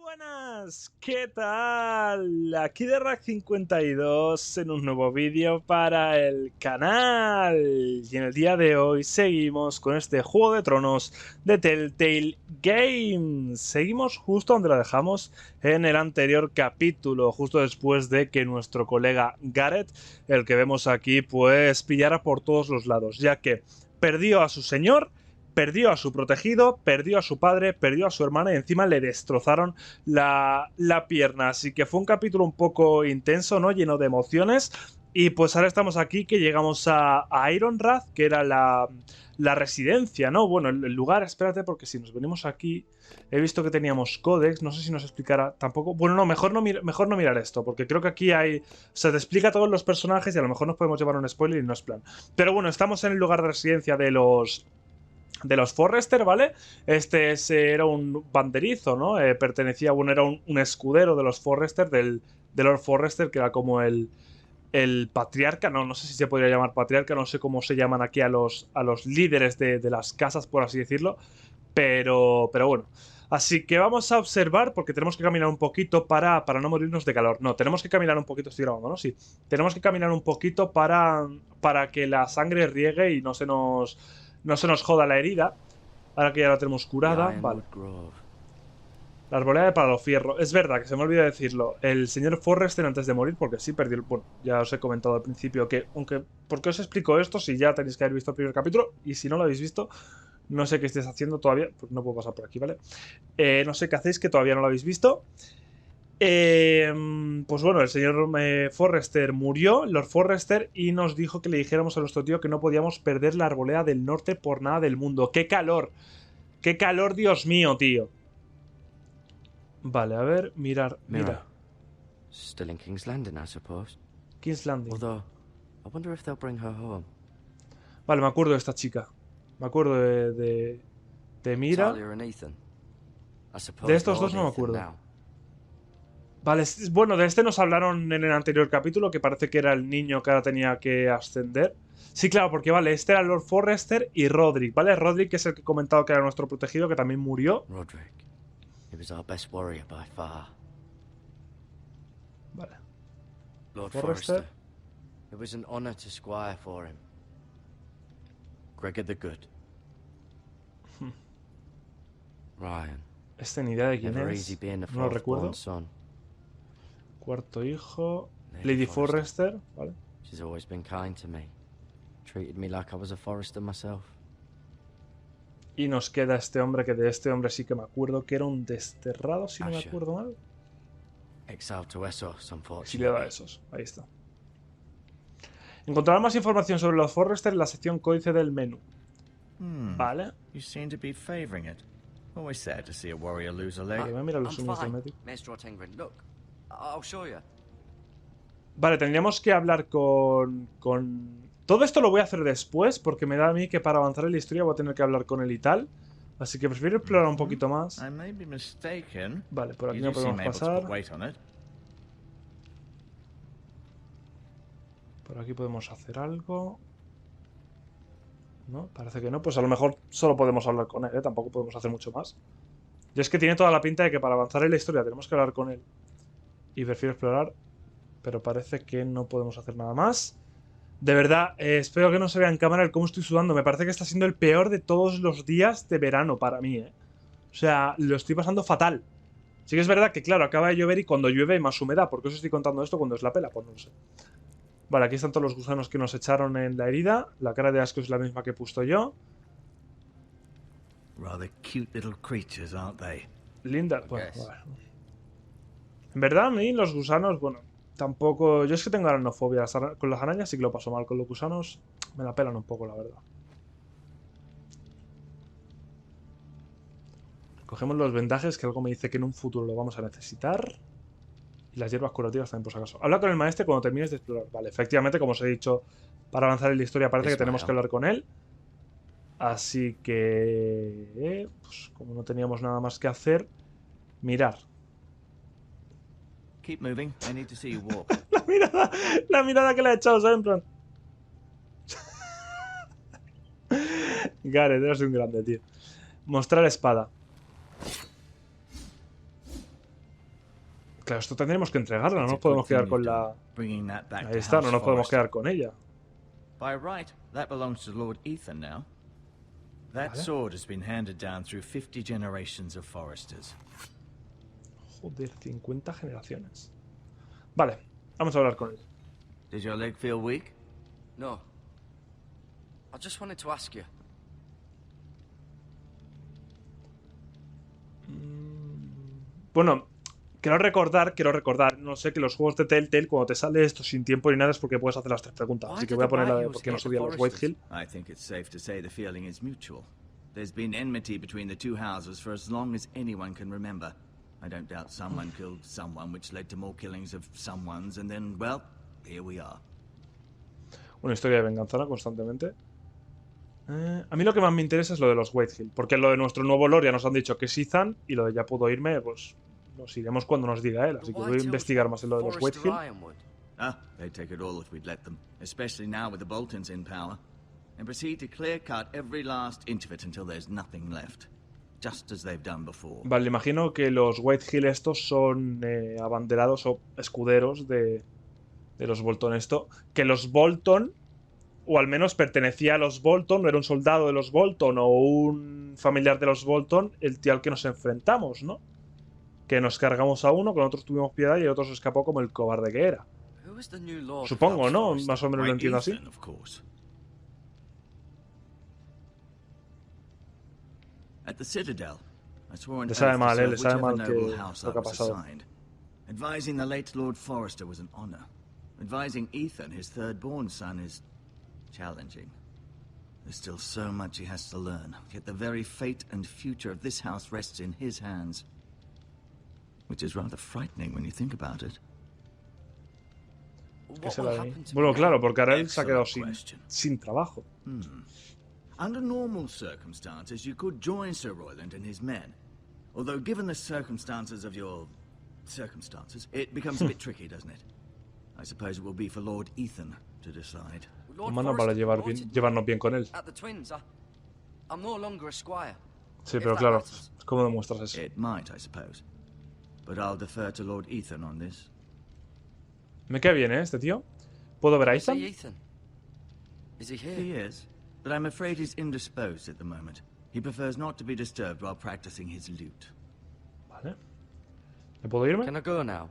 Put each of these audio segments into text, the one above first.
Buenas, ¿qué tal? Aquí de Rack52 en un nuevo vídeo para el canal. Y en el día de hoy seguimos con este Juego de Tronos de Telltale Games. Seguimos justo donde lo dejamos en el anterior capítulo, justo después de que nuestro colega Gareth, el que vemos aquí, pues pillara por todos los lados, ya que perdió a su señor, perdió a su protegido, perdió a su padre, perdió a su hermana y encima le destrozaron la pierna. Así que fue un capítulo un poco intenso, ¿no? Lleno de emociones. Y pues ahora estamos aquí, que llegamos a Ironrath, que era la residencia, ¿no? Bueno, el lugar, espérate, porque si nos venimos aquí, he visto que teníamos códex, no sé si nos explicará tampoco. Bueno, no, mejor no mirar esto, porque creo que aquí hay. Se te explica todos los personajes y a lo mejor nos podemos llevar un spoiler y no es plan. Pero bueno, estamos en el lugar de residencia de los Forrester, ¿vale? Era un banderizo, ¿no? Pertenecía, bueno, era un escudero de los Forrester, del Lord Forrester, que era como el patriarca, no sé si se podría llamar patriarca, no sé cómo se llaman aquí a los líderes de las casas, por así decirlo, pero bueno. Así que vamos a observar, porque tenemos que caminar un poquito para no morirnos de calor. No, tenemos que caminar un poquito, estoy grabando, ¿no? Sí. Tenemos que caminar un poquito para que la sangre riegue y no se nos joda la herida. Ahora que ya la tenemos curada, vale. La arboleda de Palofierro. Es verdad que se me olvidó decirlo. El señor Forrester, antes de morir, porque sí perdió. Bueno, ya os he comentado al principio que, aunque. ¿Por qué os explico esto si ya tenéis que haber visto el primer capítulo? Y si no lo habéis visto, no sé qué estáis haciendo todavía. Pues no puedo pasar por aquí, ¿vale? No sé qué hacéis, que todavía no lo habéis visto. Pues bueno, el señor Forrester murió, Lord Forrester, y nos dijo que le dijéramos a nuestro tío que no podíamos perder la arboleda del norte por nada del mundo. ¡Qué calor! ¡Qué calor, Dios mío, tío! Vale, a ver, mira. Still in King's Landing, I suppose. King's Landing. Although, I wonder if they'll bring her home. Vale, me acuerdo de esta chica. Me acuerdo de Mira. Talia and Ethan. I suppose De estos dos Lord no me Ethan acuerdo. now. Vale, bueno, de este nos hablaron en el anterior capítulo, que parece que era el niño que ahora tenía que ascender. Sí, claro, porque vale, este era Lord Forrester y Roderick, ¿vale? Roderick es el que he comentado que era nuestro protegido, que también murió. Roderick. He was our best warrior by far. Vale. Lord Forrester. Forrester. It was an honor to squire for him. Gregor the Good. Ryan. Este ni idea de quién Never es. easy being the No lo recuerdo. fourth-born son. Cuarto hijo. Lady Forrester. Vale. She's always been kind to me. Treated me like I was a Forrester myself. Y nos queda este hombre, que de este hombre sí que me acuerdo que era un desterrado, si no me Asher. acuerdo mal. Exiled to Essos, Exiliado a unfortunately. esos. Ahí está. Encontrarán más información sobre los Forrester en la sección códice del menú. Vale. You seem to be favoring it. Always sad to see a warrior lose a Vale, leg. voy a mirar los I'm sueños del fine, médico. Maestro Tengrin. Look, I'll show you. Vale, tendríamos que hablar con... Todo esto lo voy a hacer después, porque me da a mí que para avanzar en la historia voy a tener que hablar con él y tal. Así que prefiero explorar un poquito más. I may be mistaken. Vale, por aquí You no do seem podemos able to pasar. put weight on it. Por aquí podemos hacer algo. No, parece que no. Pues a lo mejor solo podemos hablar con él, ¿eh? Tampoco podemos hacer mucho más. Y es que tiene toda la pinta de que para avanzar en la historia tenemos que hablar con él. Y prefiero explorar. Pero parece que no podemos hacer nada más. De verdad, espero que no se vea en cámara el cómo estoy sudando. Me parece que está siendo el peor de todos los días de verano para mí, ¿eh? O sea, lo estoy pasando fatal. Sí que es verdad que, claro, acaba de llover y cuando llueve hay más humedad. ¿Por qué os estoy contando esto cuando es la pela? Pues no lo sé. Vale, aquí están todos los gusanos que nos echaron en la herida. La cara de asco es la misma que he puesto yo. Rather cute little creatures, aren't they? Linda, bueno, Yes. vale. En verdad, a mí los gusanos, bueno, tampoco. Yo es que tengo aracnofobia. Con las arañas sí que lo paso mal. Con los gusanos me la pelan un poco, la verdad. Cogemos los vendajes, que algo me dice que en un futuro lo vamos a necesitar. Y las hierbas curativas también, por si acaso. Habla con el maestre cuando termines de explorar. Vale, efectivamente, como os he dicho, para avanzar en la historia parece que tenemos que hablar con él. Así que... pues como no teníamos nada más que hacer, mirar. Keep moving. I need to see you walk. La mirada que le ha echado, ¿sabes? En plan... Gareth, eres un grande, tío. Mostrar espada. Claro, esto tendremos que entregarla, no It's a nos podemos good thing quedar con you've la... done, bringing that back Ahí to está, no House nos podemos Forrester. quedar con ella. By right, that belongs to Lord Ethan now. That Vale. sword has been handed down through 50 generations of Forresters. Joder, 50 generaciones. Vale, vamos a hablar con él. Did your leg feel weak? No. I just wanted to ask you. Bueno, quiero recordar, no sé, que los juegos de Telltale, cuando te sale esto sin tiempo ni nada, es porque puedes hacer las 3 preguntas. Así que voy a poner la de por qué no subía a los Whitehill. I think it's safe to say the feeling is mutual. There's been enmity between the two houses for as long as anyone can remember. I don't doubt someone killed someone, which led to more killings of someones, and then, well, here we are. Una historia de venganza, ¿no? Constantemente. A mí lo que más me interesa es lo de los Whitehill, porque lo de nuestro nuevo lord ya nos han dicho que es Ethan, y lo de ya puedo irme, pues nos iremos cuando nos diga él. Así que voy a investigar más en lo de los Whitehill. Ah, they'd take it all if we'd let them, especially now with the Boltons in power, and proceed to clear-cut every last inch of it until there's nothing left, just as they've done before. Vale, imagino que los Whitehill estos son abanderados o escuderos de los Bolton esto. Que los Bolton, o al menos pertenecía a los Bolton, no era un soldado de los Bolton o un familiar de los Bolton, el tío al que nos enfrentamos, ¿no? Que nos cargamos a uno, con otros tuvimos piedad y el otro se escapó como el cobarde que era. Supongo, ¿no? Más o menos lo entiendo así. Of course. At the Citadel, I swore an Le sabe oath mal, to le serve sabe mal whichever noble que house lo I que ha was pasado. assigned. Advising the late Lord Forrester was an honor. Advising Ethan, his third-born son, is challenging. There's still so much he has to learn, yet the very fate and future of this house rests in his hands. Which is rather frightening when you think about it. ¿Qué se la de mí? Bueno, claro, porque ahora él se ha quedado sin trabajo. Under normal circumstances, you could join Sir Royland and his men. Although, given the circumstances of your circumstances, it becomes a bit tricky, doesn't it? I suppose it will be for Lord Ethan to decide. Humano para llevarnos bien con él. Sí, pero claro, ¿cómo demuestras eso? It might, I suppose. But I'll defer to Lord Ethan on this. Me cae bien, ¿eh? Este tío. ¿Puedo ver a Ethan? He is, but I'm afraid he's indisposed at the moment. He prefers not to be disturbed while practicing his lute. Vale. ¿Me puedo irme? Can I go now?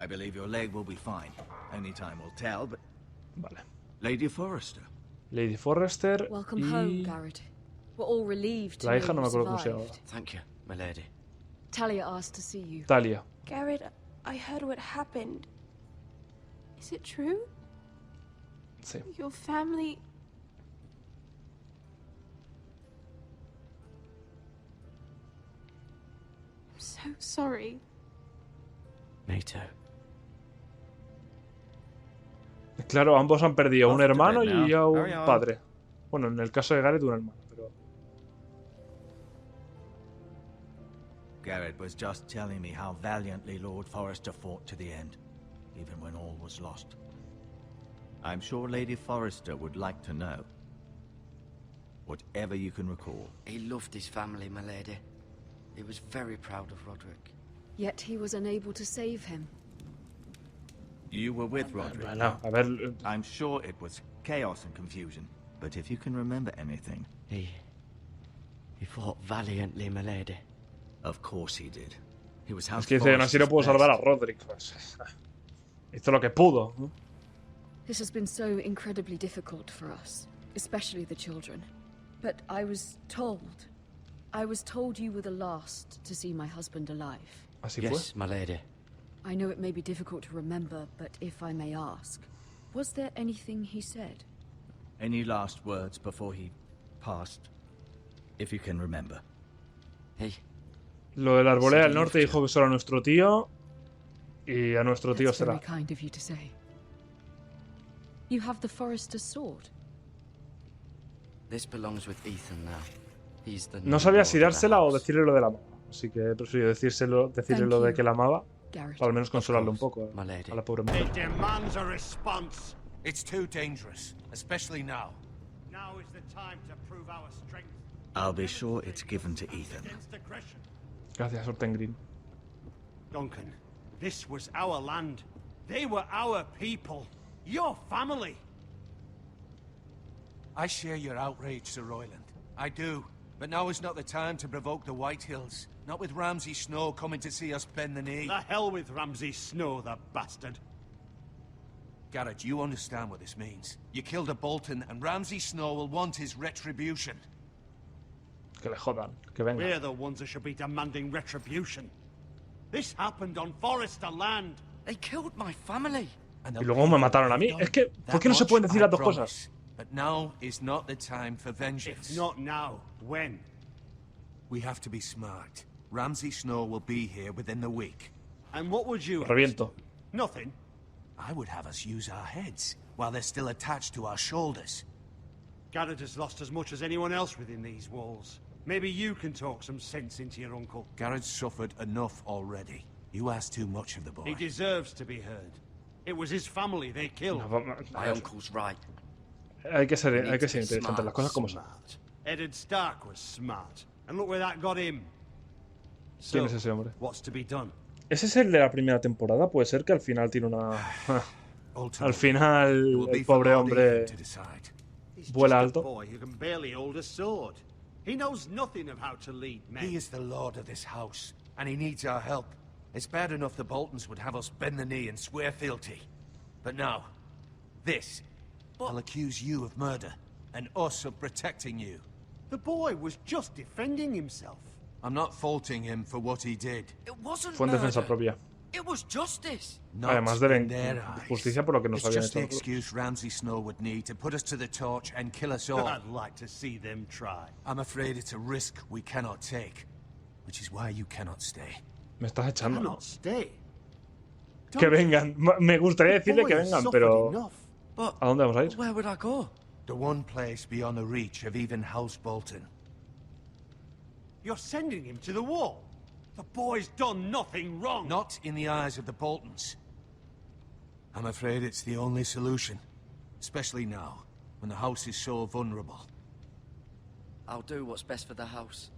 I believe your leg will be fine. Only time will tell, but... Vale. Lady Forrester. Lady Forrester Welcome y... home, Garrett. We're all relieved to La know hija no me you acuerdo cómo se survived. llamaba. Thank you, my lady. Talia asked to see you. Talia. Garrett, I heard what happened. Is it true? Sí. Your family... I'm so sorry. Me too. Claro, ambos han perdido a un Off to hermano bed now. y a un Hurry on. padre. Bueno, en el caso de Gareth, un hermano, pero... Garrett was just telling me how valiantly Lord Forrester fought to the end, even when all was lost. I'm sure Lady Forrester would like to know. Whatever you can recall. He loved his family, my lady. He was very proud of Roderick. Yet he was unable to save him. You were with Roderick. Bueno, a ver... I'm sure it was chaos and confusion, but if you can remember anything... He fought valiantly, my lady. Of course he did. He was House Es que dice, aún así no puedo salvar a Roderick. Pues, hizo lo que pudo, ¿no? This has been so incredibly difficult for us, especially the children. But I was told you were the last to see my husband alive. Así Yes, fue. my lady. I know it may be difficult to remember, but if I may ask, was there anything he said? Any last words before he passed? If you can remember. He Lo de la arboleda del norte dijo que solo a nuestro tío y a nuestro tío That's very será. kind of you to say. You have the Forester's sword. This belongs with Ethan now. He's the No new sabía lord si of the dársela o house. decirle lo de la amaba. Así que he preferido decirle Thank lo de you. que la amaba, Garrett. para al menos consolarle un course, poco my lady. a la pobre It mujer. demands a response. It's too dangerous, especially now. Now is the time to prove our strength. I'll be sure it's given to Ethan. Against aggression. Gracias, Orten Green. Duncan, this was our land. They were our people. Your family. I share your outrage, Sir Royland. I do. But now is not the time to provoke the Whitehills. Not with Ramsay Snow coming to see us bend the knee. The hell with Ramsay Snow, the bastard. Garrett, you understand what this means. You killed a Bolton, and Ramsay Snow will want his retribution. Que le jodan, que venga. We're the ones that should be demanding retribution. This happened on Forrester land. They killed my family. Y luego me mataron a mí. Es que, ¿por qué no se pueden decir las dos cosas? But now is not the time for vengeance. If not now, when? We have to be smart. Ramsay Snow will be here within the week. And what would you... Reviento. Nothing. I would have us use our heads, while they're still attached to our shoulders. Garrett has lost as much as anyone else within these walls. Maybe you can talk some sense into your uncle. Garrett's suffered enough already. You ask too much of the boy. He deserves to be heard. It was his family they killed. My uncle's right. Hay que ser inteligente, las cosas como son. Smart. Eddard Stark was smart. And look where that got him. ¿Quién So, es ese hombre? what's to be done? ¿Ese es el de la primera temporada? Puede ser que al final tiene una... Al final el pobre hombre He's vuela just a alto. boy who can barely hold a sword. He knows nothing of how to lead men. He is the lord of this house, and he needs our help. It's bad enough the Boltons would have us bend the knee and swear fealty. But now, this. I'll accuse you of murder, and us of protecting you. The boy was just defending himself. I'm not faulting him for what he did. It wasn't Fue en defensa murder. propia. It was justice. Not Además de la in their eyes. justicia por lo que nos It's habían just the hecho. excuse Ramsay Snow would need to put us to the torch and kill us all. I'd like to see them try. I'm afraid it's a risk we cannot take, which is why you cannot stay. Me estás echando. Cannot stay. Que vengan. Me gustaría decirle que Boy has vengan, suffered pero... enough. But ¿A dónde vamos a ir? where would I go? The one place beyond the reach of even House Bolton. You're sending him to the wall. The boy's done nothing wrong. Not in the eyes of the Boltons. I'm afraid it's the only solution. Especially now, when the house is so vulnerable. I'll do what's best for the house.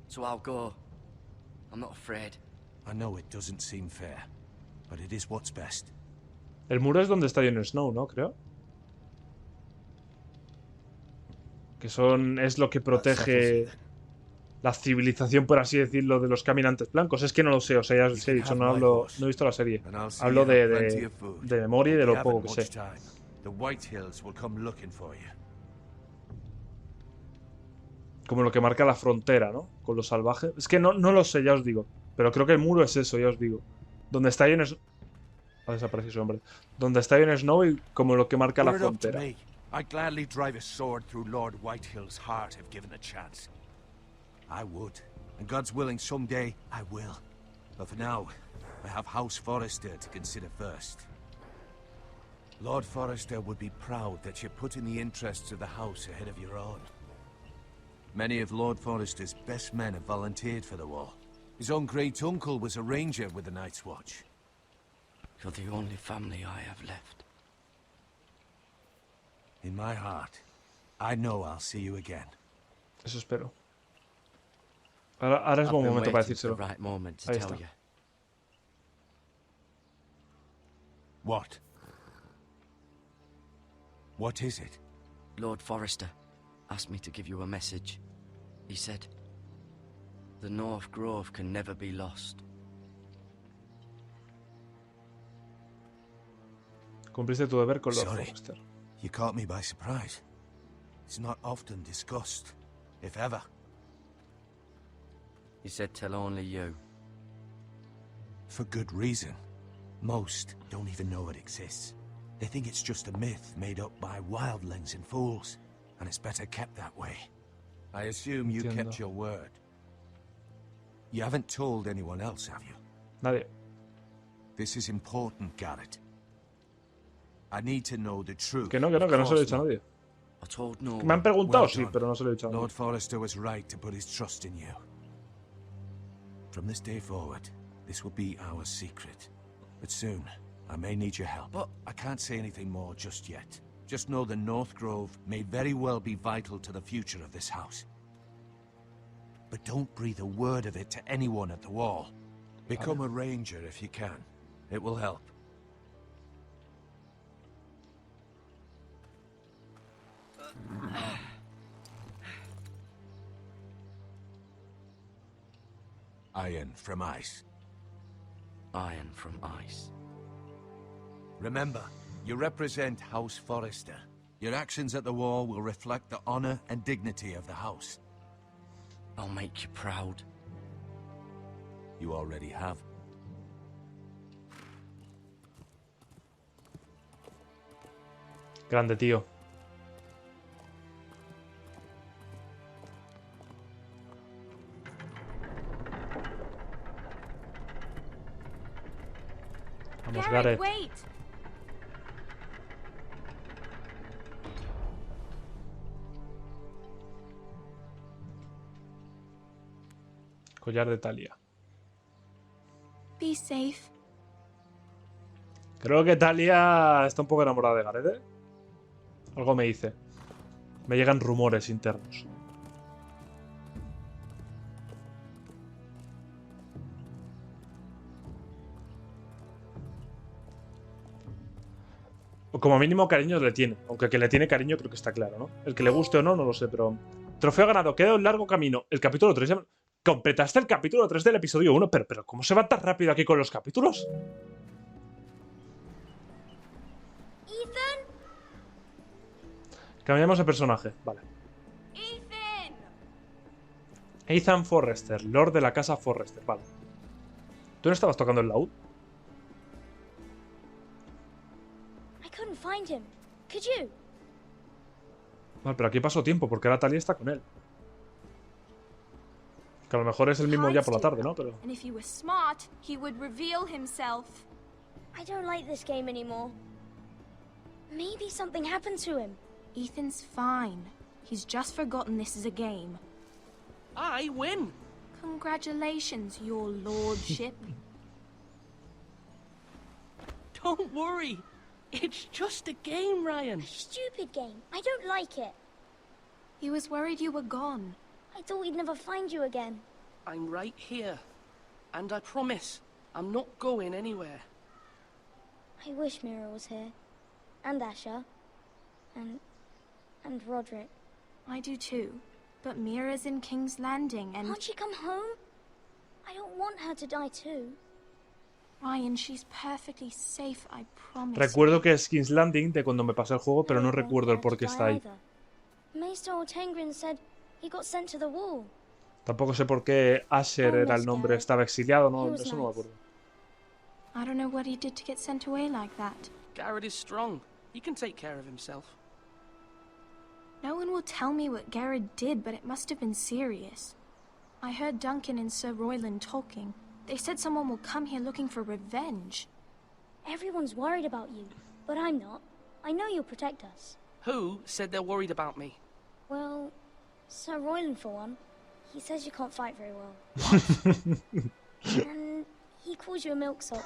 So I'll go. I'm not afraid. I know it doesn't seem fair, but it is what's best. El muro es donde está Jon Snow, ¿no? Creo. Que es lo que protege la civilización, por así decirlo, de los caminantes blancos. Es que no lo sé, o sea, ya os he dicho, no he visto la serie. Hablo de memoria y de lo poco que sé. The Whitehills will come looking for you. Como lo que marca la frontera, ¿no? Con los salvajes. Es que no lo sé, ya os digo. Pero creo que el muro es eso, ya os digo. Donde está Jon Snow... Ha desaparecido ese hombre. Donde está Jon Snow y como lo que marca la Put it up to frontera. me. I'd gladly drive a sword through Lord Whitehill's heart if given the chance. I would. And God's willing, someday I will. But for now, I have House Forrester to consider first. Lord Forrester would be proud that you're putting the interests of the house ahead of your own. Many of Lord Forrester's best men have volunteered for the war. His own great-uncle was a ranger with the Night's Watch. You're the only family I have left. In my heart, I know I'll see you again. Eso espero. Ahora es I've buen been momento para waiting for decírselo. the right moment to Ahí tell está. you. What? What is it? Lord Forrester asked me to give you a message. He said, the North Grove can never be lost. Cumpliste tu deber con Lord Sorry. Forrester. You caught me by surprise. It's not often discussed, if ever. He said tell only you. For good reason. Most don't even know it exists. They think it's just a myth made up by wildlings and fools, and it's better kept that way. I assume you Entiendo. kept your word. You haven't told anyone else, have you? Nadie. This is important, Garrett. I need to know the truth. Que no se lo he dicho a nadie. I told no Me han one. preguntado, Well sí, done. pero no se lo he dicho a nadie. Lord Forrester was right to put his trust in you. From this day forward, this will be our secret. But soon, I may need your help. But- I can't say anything more just yet. Just know the North Grove may very well be vital to the future of this house. But don't breathe a word of it to anyone at the wall. Become a ranger if you can. It will help. Iron from ice. Iron from ice. Remember, you represent House Forrester. Your actions at the war will reflect the honor and dignity of the house. I'll make you proud. You already have. Grande, tío. Vamos, Gareth. Wait! Collar de Talia. Be safe. Creo que Talia está un poco enamorada de Gareth, ¿eh? Algo me dice. Me llegan rumores internos. O como mínimo cariño le tiene. Aunque que le tiene cariño creo que está claro, ¿no? El que le guste o no, no lo sé, pero... Trofeo ganado. Queda un largo camino. El capítulo 3 ya... Completaste el capítulo 3 del episodio 1, pero ¿cómo se va tan rápido aquí con los capítulos? Ethan! Cambiamos de personaje, vale. Ethan! Ethan Forrester, Lord de la Casa Forrester, vale. ¿Tú no estabas tocando el laúd? I couldn't find him. Could you? Vale, pero aquí pasó tiempo, porque ahora Talia está con él. Que a lo mejor es el mismo día por la tarde, ¿no? Pero... And if he was smart, he would reveal himself. I don't like this game anymore. Maybe something happened to him. Ethan's fine. He's just forgotten this is a game. I win. Congratulations, your lordship. Don't worry. It's just a game, Ryan. Stupid game. I don't like it. He was worried you were gone. I thought we'd never find you again. I'm right here. And I promise, I'm not going anywhere. I wish Mira was here. And Asher. And Roderick. I do too. But Mira's in King's Landing and... Can't she come home? I don't want her to die too. Ryan, she's perfectly safe, I promise. Recuerdo que es King's Landing de cuando me pasé el juego, pero no recuerdo el por qué está ahí. Maester Ortengrin said he got sent to the wall. Tampoco sé por qué Asher era el nombre, estaba exiliado, no, eso no me acuerdo. I don't know what he did to get sent away like that. Garrett is strong. He can take care of himself. No one will tell me what Garrett did, but it must have been serious. I heard Duncan and Sir Royland talking. They said someone will come here looking for revenge. Everyone's worried about you, but I'm not. I know you'll protect us. Who said they're worried about me? Well, Sir Royland for one. He says you can't fight very well. And he calls you a milksop.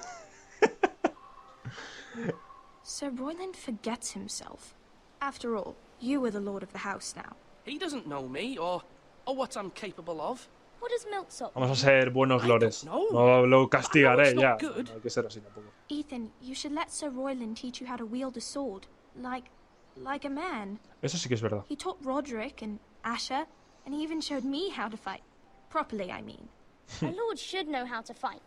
Sir Royland forgets himself. After all, you are the lord of the house now. He doesn't know me or what I'm capable of. What does milksop Vamos a ser buenos I lores. don't know. No lo castigaré it's ya. not good. No hay que ser así tampoco. Ethan, you should let Sir Royland teach you how to wield a sword. Like a man. Eso sí que es verdad. He taught Roderick and Asher, and he even showed me how to fight. Properly, I mean. A lord should know how to fight.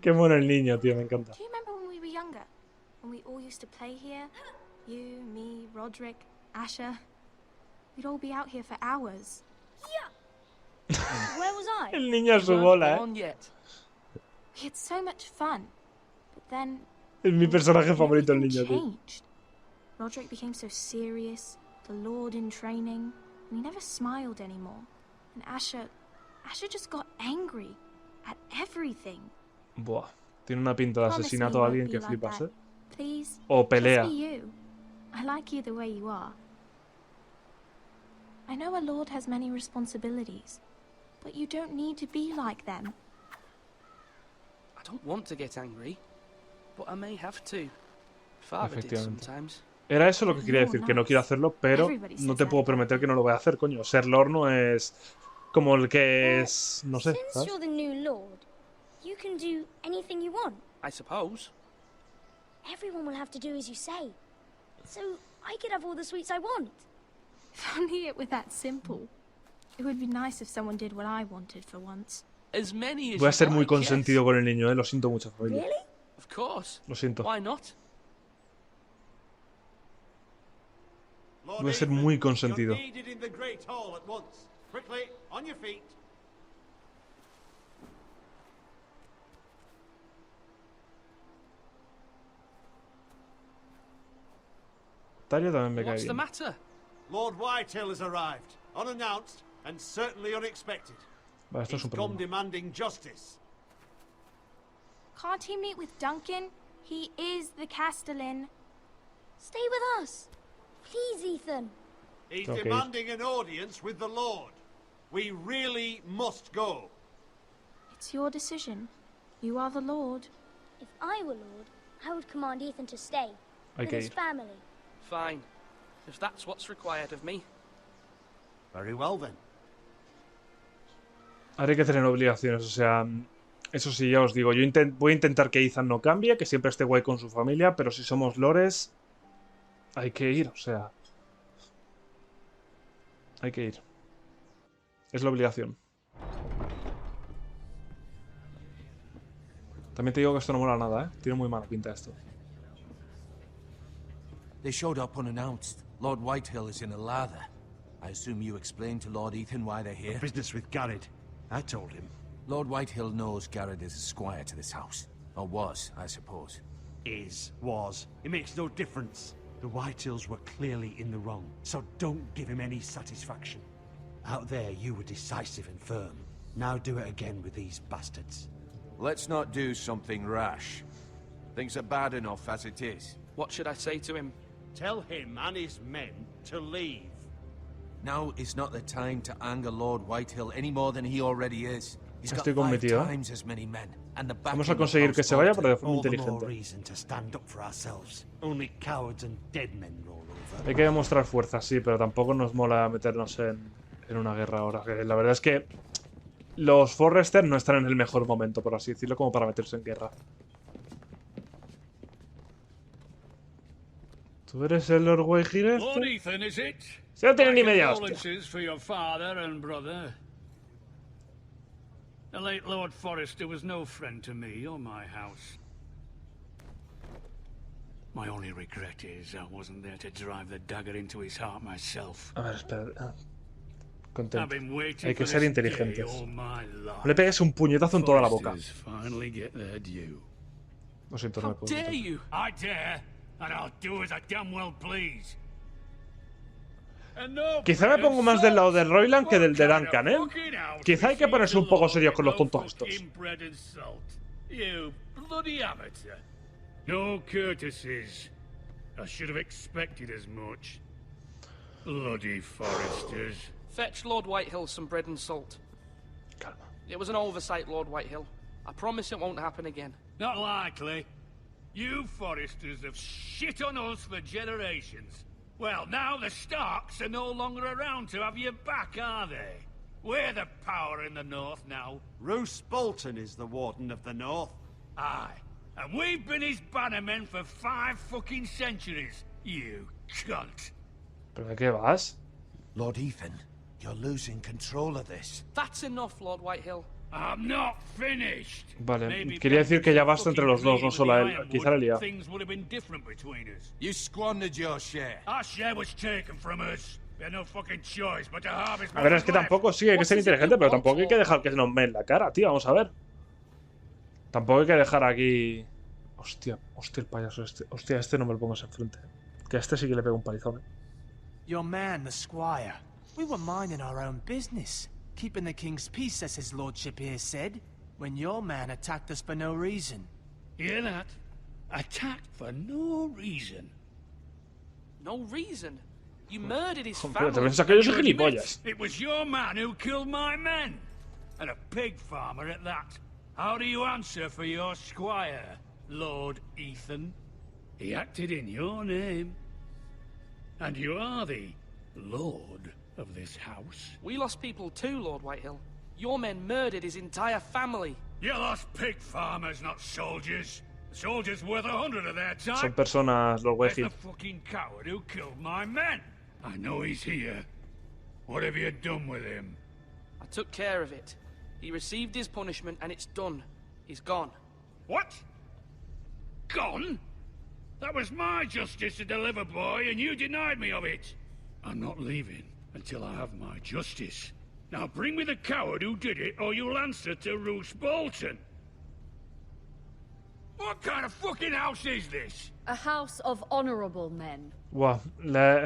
Qué bueno el niño, tío, me encanta. Do you remember when we were younger? When we all used to play here? You, me, Roderick, Asher. We'd all be out here for hours. Where was I? El niño a su Weren't bola, born yet. We had so much fun. But then Es mi personaje favorito, el niño, everything tío. changed. Roderick became so serious, the lord in training, and he never smiled anymore. And Asher just got angry at everything. Buah, tiene una pinta de Promise me asesinato you a won't alguien be que like flipas, that. ¿eh? Please. O pelea. Just be you. I like you the way you are. I know a lord has many responsibilities, but you don't need to be like them. I don't want to get angry, but I may have to. Father did Efectivamente. sometimes. Era eso lo que quería decir, que no quiero hacerlo, pero no te puedo prometer que no lo voy a hacer, coño. Ser Lord no es como el que es... no sé, Since ¿sabes? you're the new lord, you can do anything you want. I suppose. Everyone will have to do as you say. So I could have all the sweets I want. If only it were that simple. It would be nice if someone did what I wanted for once. As many as Voy a you ser muy like, yes. consentido con el niño, lo siento mucho, familia. Really? Of course. Lo siento. Why not? Lord Voy a ser Ethan, muy you're consentido. needed in the Great Hall at once. Quickly, on your feet. Talia también me cae What's the bien. matter? Lord Whitehill has arrived, unannounced and certainly unexpected. Vale, esto es un He's come problema. demanding justice. Can't he meet with Duncan? He is the Castellan. Stay with us. Please, Ethan. He's Okay. demanding an audience with the Lord. We really must go. It's your decision. You are the Lord. If I were lord, I would command Ethan to stay. Hay With que his ir. family. Fine. If that's what's required of me. Very well then. Haré que tener obligaciones, o sea... Eso sí, ya os digo, yo voy a intentar que Ethan no cambie, que siempre esté guay con su familia, pero si somos lores, hay que ir, o sea... Hay que ir. Es la obligación. También te digo que esto no mola nada, ¿eh? Tiene muy mala pinta esto. They showed up unannounced. Lord Whitehill is in a lather. I assume you explained to Lord Ethan why they're here? Business with Garrett. I told him. Lord Whitehill knows Garrett is a squire to this house. Or was, I suppose. Was. It makes no difference. The Whitehills were clearly in the wrong, so don't give him any satisfaction. Out there, you were decisive and firm. Now do it again with these bastards. Let's not do something rash. Things are bad enough as it is. What should I say to him? Tell him and his men to leave. Now is not the time to anger Lord Whitehill any more than he already is. He's got Estoy con mi 5 tío. times as many men, and the Vamos a backing of conseguir que House se vaya, pero de Bolton. forma All the more inteligente. reason to stand up for ourselves. Only cowards and dead men roll over. Hay que demostrar fuerza, sí, pero tampoco nos mola meternos en una guerra ahora. Que la verdad es que los Forrester no están en el mejor momento, por así decirlo, como para meterse en guerra. ¿Tú eres el Lord Whitehill Lord este? Ethan, is it? Se no tiene ni My media hostia. condolences for your father and brother. The late Lord Forrester was no friend to me or my house. My only regret is I wasn't there to drive the dagger into his heart myself. A ver, espera. I've Contento. been waiting Hay que for ser this day inteligentes. all my life. No le pegues un puñetazo en toda la boca. Forresters finally get their due. Lo siento, no How me puedo dare meter. you? I dare, and I'll do as I damn well please. And no Quizá me pongo más del lado del Royland que del de Duncan, ¿eh? Quizá hay que ponerse un poco serios con los tontos estos. You bloody amateur. No courtesies. I should have expected as much. Bloody Forresters. Fetch Lord Whitehill some bread and salt. Calma. It was an oversight, Lord Whitehill. I promise it won't happen again. Not likely. You Forresters have shit on us for generations. Well, now the Starks are no longer around to have your back, are they? We're the power in the north now. Roose Bolton is the Warden of the North. Aye. And we've been his bannermen for 5 fucking centuries, you cunt. ¿Pero de qué vas? Lord Ethan, you're losing control of this. That's enough, Lord Whitehill. I'm not finished. Vale, Maybe quería decir que ya basta entre los dos, no solo a él. Ironwood, Quizá la he liado. things would have been different between us. You squandered your share. Our share was taken from us. We had no fucking choice but to harvest A ver, es que tampoco, sí, hay que ser inteligente, pero tampoco hay que dejar que se nos meen la cara, tío. Vamos a ver. Tampoco hay que dejar aquí... Hostia, hostia, el payaso este. Hostia, este no me lo pongas enfrente. Que a este sí que le pego un palizón, Your man, the squire. We were minding our own business. Keeping the king's peace, as his lordship here said. When your man attacked us for no reason. Hear that? Attacked for no reason. No reason. You murdered his Hombre, family. te piensas que yo soy You admit gilipollas. It was your man who killed my men. And a pig farmer at that. How do you answer for your squire, Lord Ethan? He acted in your name. And you are the Lord of this house? We lost people too, Lord Whitehill. Your men murdered his entire family. You lost pig farmers, not soldiers. The soldiers worth 100 of their time. Son personas, Lord Where's Whitehill. the fucking coward who killed my men? I know he's here. What have you done with him? I took care of it. He received his punishment and it's done. He's gone. What? Gone? That was my justice to deliver, boy, and you denied me of it. I'm not leaving until I have my justice. Now bring me the coward who did it, or you'll answer to Roose Bolton. What kind of fucking house is this? A house of honorable men. Buah,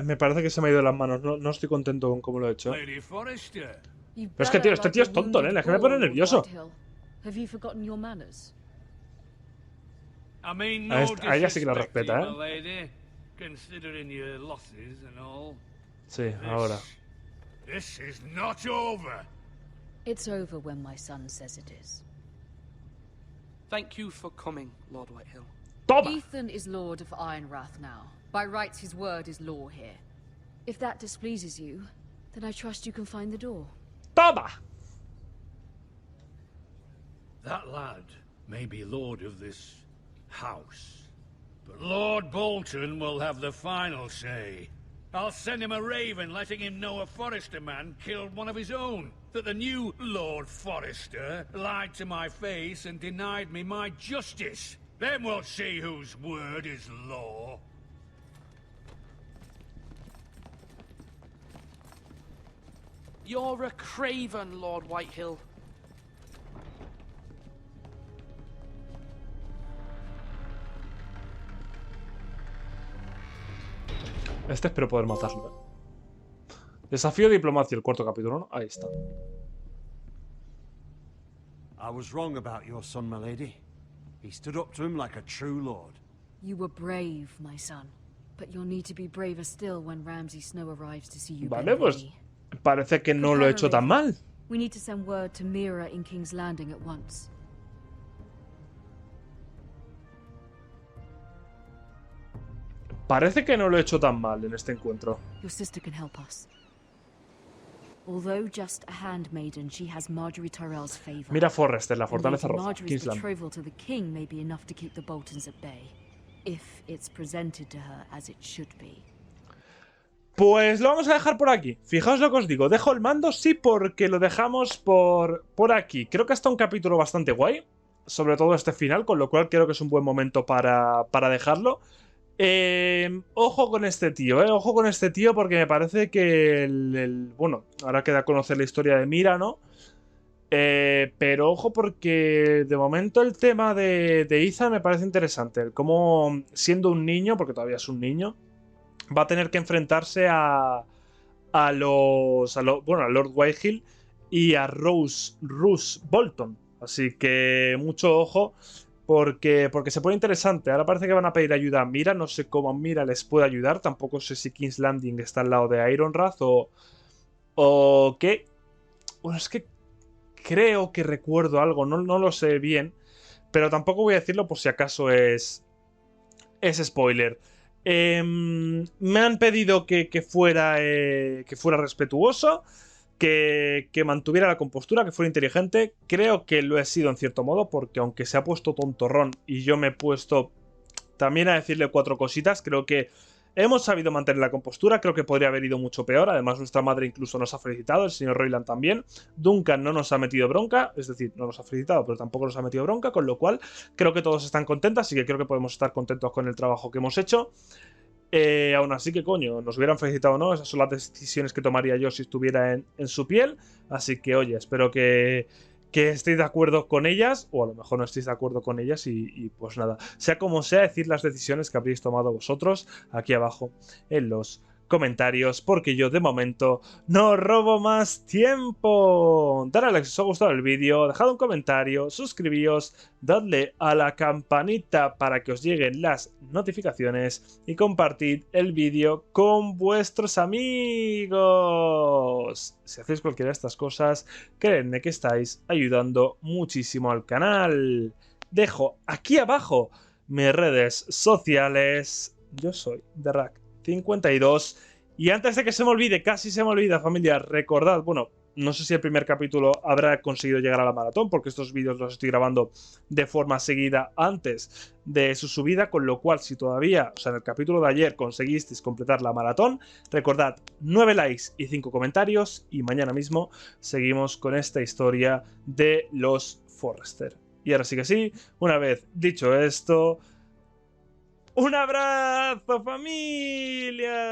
me parece que se me ha ido de las manos. No estoy contento con cómo lo he hecho. Lady Forrester. Pero es que, tío, este tío es tonto, ¿eh? Es que me pone nervioso. Have you forgotten your manners? I mean, A no ella sí que la disrespect to respeta, you, my ¿eh? lady, considering your losses and all. Sí, ahora. This is not over. It's over when my son says it is. Thank you for coming, Lord Whitehill. Toma! Ethan is Lord of Ironrath now. By rights, his word is law here. If that displeases you, then I trust you can find the door. Toma! That lad may be lord of this house, but Lord Bolton will have the final say. I'll send him a raven letting him know a Forrester man killed one of his own. That the new Lord Forrester lied to my face and denied me my justice. Then we'll see whose word is law. You're a craven, Lord Whitehill. Este espero poder matarlo, ¿eh? Desafío de diplomacia, el cuarto capítulo, ¿no? Ahí está. I was wrong about your son, my lady. He stood up to him like a true lord. You were brave, my son. But you'll need to be braver still when Ramsay Snow arrives to see you. Vale, pues parece que no lo he hecho tan mal. We need to send word to Mira in King's Landing at once. Parece que no lo he hecho tan mal en este encuentro. Your sister can help us. Although just a handmaiden, she has Marjorie Tyrell's favor. Mira Forrester, la And fortaleza Lady roja, Marjorie's Kingsland. betrothal to the king may be enough to keep the Boltons at bay, if it's presented to her as it should be. Pues lo vamos a dejar por aquí. Fijaos lo que os digo. Dejo el mando, sí, porque lo dejamos por aquí. Creo que está un capítulo bastante guay. Sobre todo este final, con lo cual creo que es un buen momento para dejarlo. Ojo con este tío, ojo con este tío, porque me parece que bueno, ahora queda conocer la historia de Mira, ¿no? Pero ojo porque de momento el tema de Ethan me parece interesante. El cómo, siendo un niño, porque todavía es un niño, va a tener que enfrentarse a Lord Whitehill y a Roose Bolton. Así que mucho ojo. Porque se pone interesante. Ahora parece que van a pedir ayuda a Mira. No sé cómo Mira les puede ayudar. Tampoco sé si King's Landing está al lado de Ironrath o qué. Bueno, es que creo que recuerdo algo. No lo sé bien. Pero tampoco voy a decirlo por si acaso es spoiler. Me han pedido que fuera respetuoso. Que mantuviera la compostura, que fuera inteligente. Creo que lo he sido en cierto modo, porque aunque se ha puesto tontorrón y yo me he puesto también a decirle 4 cositas, creo que hemos sabido mantener la compostura. Creo que podría haber ido mucho peor. Además, nuestra madre incluso nos ha felicitado, el señor Royland también. Duncan no nos ha metido bronca, es decir, no nos ha felicitado, pero tampoco nos ha metido bronca, con lo cual creo que todos están contentos, así que creo que podemos estar contentos con el trabajo que hemos hecho. Aún así que coño, nos hubieran felicitado o no, esas son las decisiones que tomaría yo si estuviera en su piel. Así que oye, espero que estéis de acuerdo con ellas, o a lo mejor no estéis de acuerdo con ellas y pues nada, sea como sea, decir las decisiones que habréis tomado vosotros aquí abajo en los comentarios, porque yo de momento no robo más tiempo. Dale a like si os ha gustado el vídeo, dejad un comentario, suscribíos, dadle a la campanita para que os lleguen las notificaciones y compartid el vídeo con vuestros amigos. Si hacéis cualquiera de estas cosas, creedme que estáis ayudando muchísimo al canal. Dejo aquí abajo mis redes sociales. Yo soy TheRack52 Y antes de que se me olvide, casi se me olvida, familia, recordad, bueno, no sé si el primer capítulo habrá conseguido llegar a la maratón, porque estos vídeos los estoy grabando de forma seguida antes de su subida, con lo cual si todavía, o sea, en el capítulo de ayer conseguisteis completar la maratón, recordad 9 likes y 5 comentarios y mañana mismo seguimos con esta historia de los Forrester. Y ahora sí que sí, una vez dicho esto, ¡un abrazo, familia!